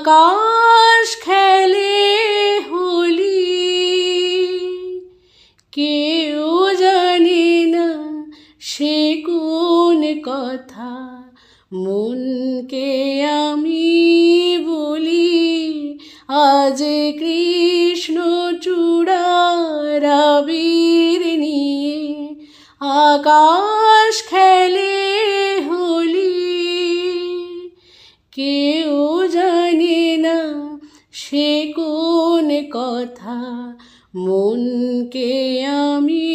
আকাশ খেলে হোলি, কেউ জানে না সে কোন কথা। মনকে আমি বলি আজ কৃষ্ণচূড়ার আবির নিয়ে আকাশ খেলে হোলি, কেউ জানে না সে কোন কথা। মনকে আমি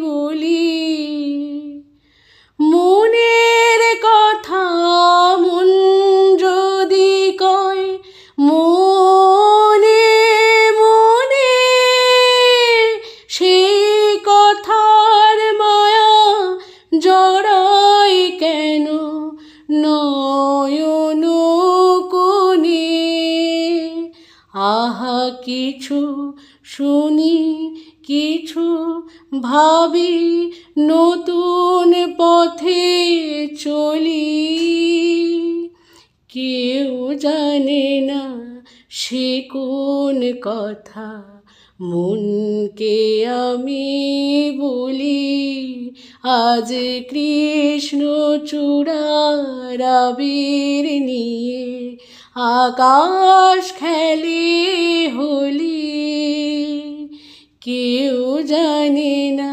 বলি মনের কথা মন যদি কয়, মনে মনে সেই কথার মায়া জড়াই কেন নয়ন কোণে। আহা কিছু শুনি কিছু ভাবি, নতুন পথে চলি, কেউ জানে না সে কোন কথা। মনকে আমি বলি আজ কৃষ্ণচূড়ার আবির নিয়ে আকাশ খেলে হোলি, কেউ জানে না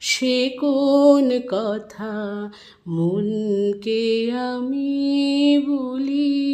সে কোন কথা। মনকে আমি বলি।